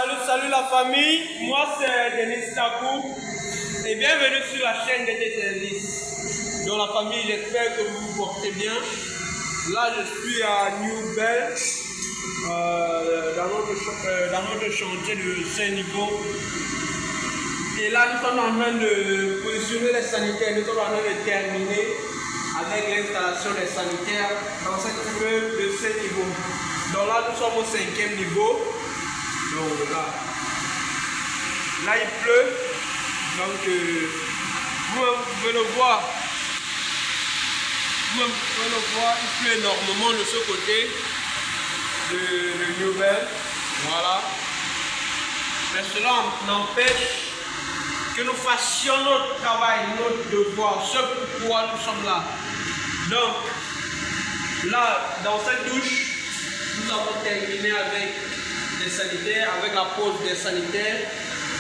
Salut la famille, moi c'est Denis Takou et bienvenue sur la chaîne DT Service. Donc la famille, j'espère que vous vous portez bien. Là je suis à New Bell, dans notre chantier de Saint-Nico. Et là nous sommes en train de positionner les sanitaires, nous sommes en train de terminer avec l'installation des sanitaires dans cette immeuble de Saint-Nico. Donc là nous sommes au 5e niveau. Donc là il pleut, donc vous pouvez le voir, il pleut énormément de ce côté de Nouvelle, voilà. Mais cela n'empêche que nous fassions notre travail, notre devoir, ce pourquoi nous sommes là. Donc là, dans cette douche, nous avons terminé avec des sanitaires, avec la pose des sanitaires.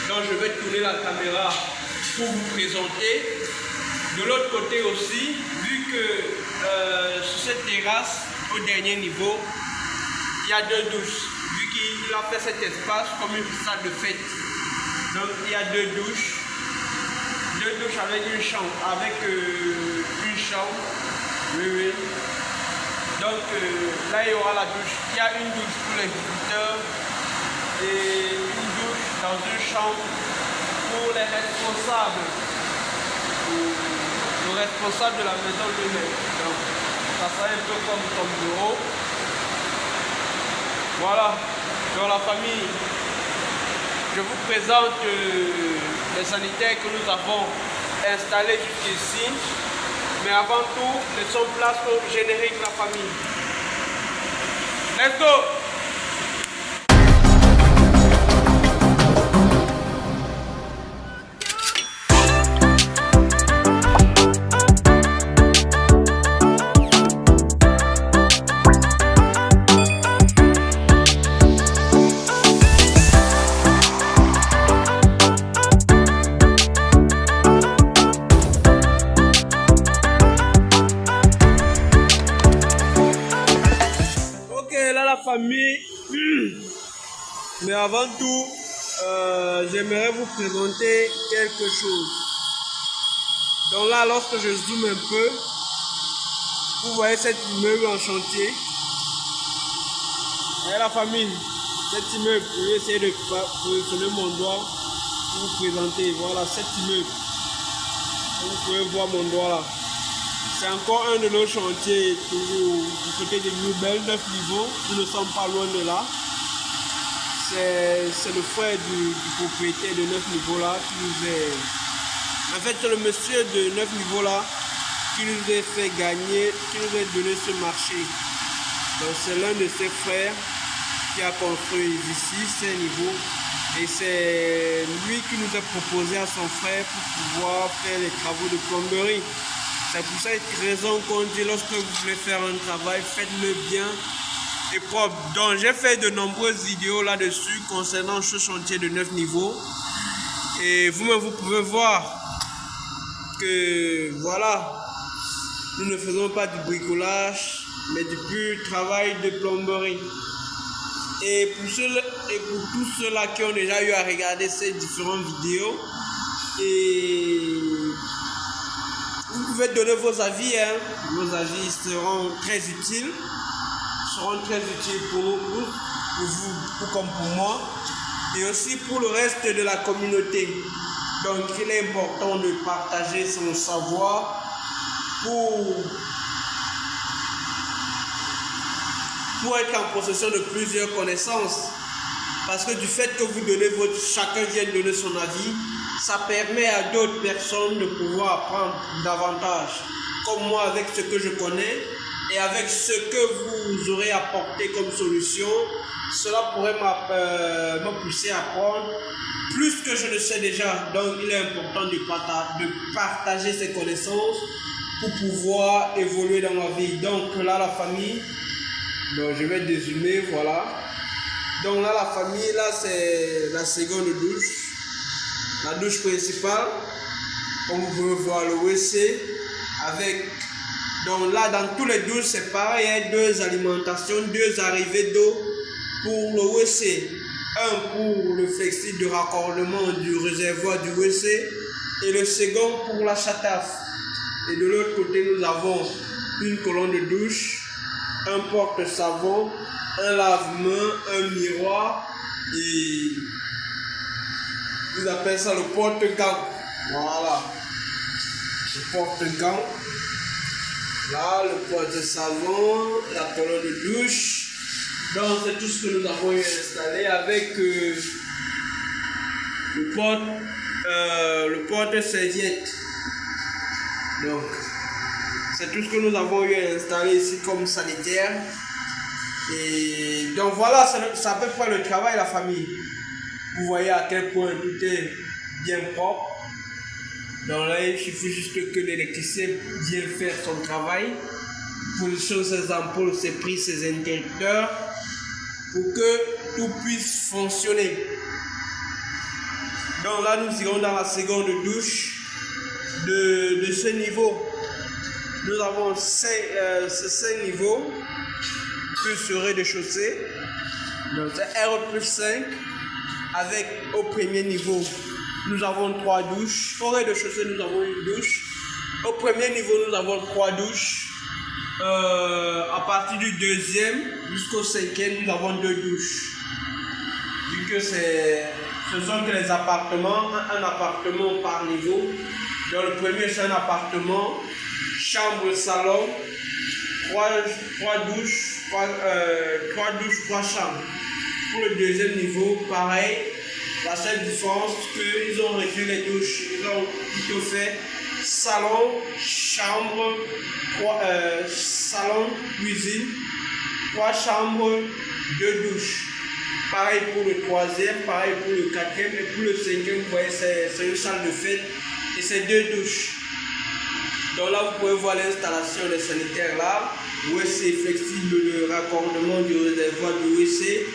Donc je vais tourner la caméra pour vous présenter. De l'autre côté aussi, vu que sur cette terrasse, au dernier niveau, il y a deux douches. Vu qu'il a fait cet espace comme une salle de fête. Donc il y a deux douches avec une chambre. Oui. Donc là il y aura la douche. Il y a une douche pour les visiteurs et une douche dans une chambre pour les responsables. Le responsable de la maison lui-même. Donc ça sera un peu comme son bureau. Voilà. Dans la famille, je vous présente les sanitaires que nous avons installés jusqu'ici. Mais avant tout, laissons place au générique de la famille. Let's go! Famille, mais avant tout, j'aimerais vous présenter quelque chose. Donc là, lorsque je zoome un peu, vous voyez cet immeuble en chantier. Et la famille, cet immeuble, je vais essayer de positionner mon doigt pour vous présenter. Voilà cet immeuble. Vous pouvez voir mon doigt là. C'est encore un de nos chantiers, toujours du côté de New Bell, 9 niveaux. Nous ne sommes pas loin de là. C'est le frère du propriétaire de 9 niveaux là qui nous est... En fait, c'est le monsieur de 9 niveaux là qui nous a fait gagner, qui nous a donné ce marché. Donc c'est l'un de ses frères qui a construit ici ces niveaux. Et c'est lui qui nous a proposé à son frère pour pouvoir faire les travaux de plomberie. C'est pour cette raison qu'on dit, lorsque vous voulez faire un travail, faites-le bien et propre. Donc j'ai fait de nombreuses vidéos là-dessus concernant ce chantier de 9 niveaux. Et vous-même, vous pouvez voir que voilà, nous ne faisons pas du bricolage, mais du pur travail de plomberie. Et pour tous ceux-là qui ont déjà eu à regarder ces différentes vidéos, vous pouvez donner vos avis, hein. Vos avis seront très utiles. Pour nous, pour vous, comme pour moi, et aussi pour le reste de la communauté. Donc il est important de partager son savoir pour être en possession de plusieurs connaissances. Parce que du fait que vous donnez chacun vient donner son avis, ça permet à d'autres personnes de pouvoir apprendre davantage. Comme moi, avec ce que je connais et avec ce que vous aurez apporté comme solution, cela pourrait me pousser à apprendre plus que je ne sais déjà. Donc il est important de partager ces connaissances pour pouvoir évoluer dans ma vie. Donc là, la famille, donc je vais dézoomer, voilà. Donc là, la famille, là c'est la seconde douche. La douche principale, comme vous pouvez voir, le WC avec, donc là dans tous les douches c'est pareil, il y a deux alimentations, deux arrivées d'eau pour le WC. Un pour le flexible de raccordement du réservoir du WC et le second pour la chataf. Et de l'autre côté, nous avons une colonne de douche, un porte-savon, un lave-main, un miroir et ils appellent ça le porte-gants. Voilà, le porte-gants. Là, le porte-savon, la colonne de douche. Donc, c'est tout ce que nous avons installé avec le porte-serviette. Donc, c'est tout ce que nous avons eu à installer ici comme sanitaire. Et donc voilà, c'est à peu près le travail de la famille. Vous voyez à quel point tout est bien propre. Donc là, il suffit juste que l'électricien vienne faire son travail. Positionne ses ampoules, ses prises, ses interrupteurs pour que tout puisse fonctionner. Donc là, nous irons dans la seconde douche de ce niveau. Nous avons ces 5 niveaux plus le rez-de-chaussée. Donc c'est R plus 5 avec au premier niveau nous avons 3 douches. Au rez-de-chaussée nous avons une douche. Au premier niveau nous avons 3 douches. À partir du deuxième jusqu'au cinquième nous avons 2 douches. Vu que ce sont que les appartements, un appartement par niveau. Donc le premier c'est un appartement, chambre, salon, 3 douches, 3 chambres. Pour le deuxième niveau, pareil, la seule différence qu'ils ont réduit les douches. Ils ont plutôt fait salon, chambre, salon, cuisine, 3 chambres, 2 douches. Pareil pour le troisième, pareil pour le quatrième et pour le cinquième, vous voyez, c'est une salle de fête et c'est 2 douches. Donc là, vous pouvez voir l'installation des sanitaires là. WC flexible, le raccordement du réservoir du WC,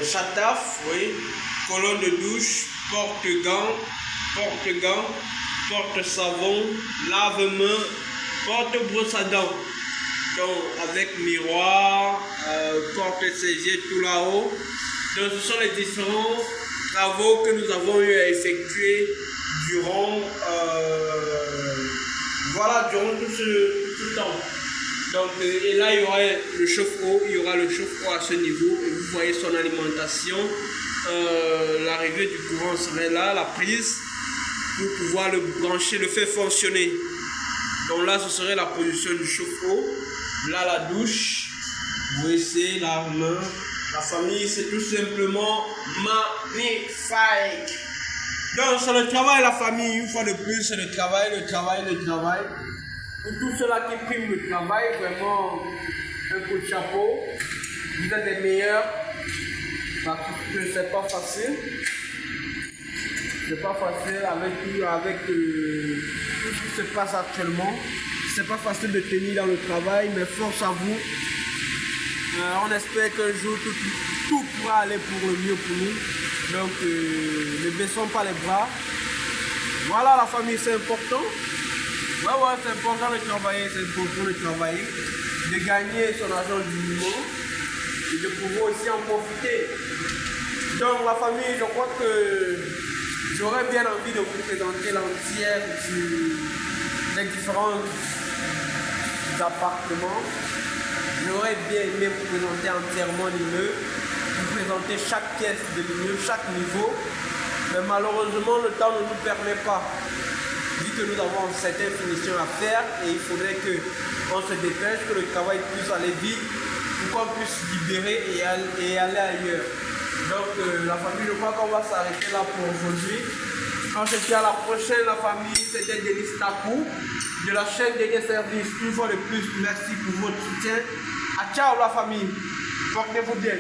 chataf, oui, colonne de douche, porte-gants, porte-savon, lave-main, porte-brosse à dents. Donc avec miroir, porte-serviette tout là-haut. Donc ce sont les différents travaux que nous avons eu à effectuer durant tout ce temps. Donc et là il y aura le chauffe-eau, à ce niveau et vous voyez son alimentation. L'arrivée du courant serait là, la prise pour pouvoir le brancher, le faire fonctionner. Donc là ce serait la position du chauffe-eau. Là la douche, WC, lave-main. La famille, c'est tout simplement magnifique. Donc, c'est le travail de la famille. Une fois de plus, c'est le travail. Pour tous ceux-là qui priment le travail, vraiment, un coup de chapeau. Vous êtes les meilleurs. Parce que c'est pas facile. C'est pas facile avec tout ce qui se passe actuellement. C'est pas facile de tenir dans le travail, mais force à vous. On espère qu'un jour tout pourra aller pour le mieux pour nous. Donc ne baissons pas les bras. Voilà la famille, c'est important. Ouais, c'est important de travailler, de gagner son argent du moment et de pouvoir aussi en profiter. Donc la famille, je crois que j'aurais bien envie de vous présenter l'entière des différents appartements. J'aurais bien aimé vous présenter entièrement l'immeuble, vous présenter chaque pièce de l'immeuble, chaque niveau, mais malheureusement le temps ne nous permet pas, vu que nous avons certaines finitions à faire et il faudrait qu'on se dépêche, que le travail puisse aller vite, pour qu'on puisse libérer et aller ailleurs. Donc la famille, je crois qu'on va s'arrêter là pour aujourd'hui. On se dit à la prochaine, la famille. C'était Denis Takou de la chaîne Dédé Service. Une fois de plus, merci pour votre soutien. Ciao la famille. Portez-vous bien.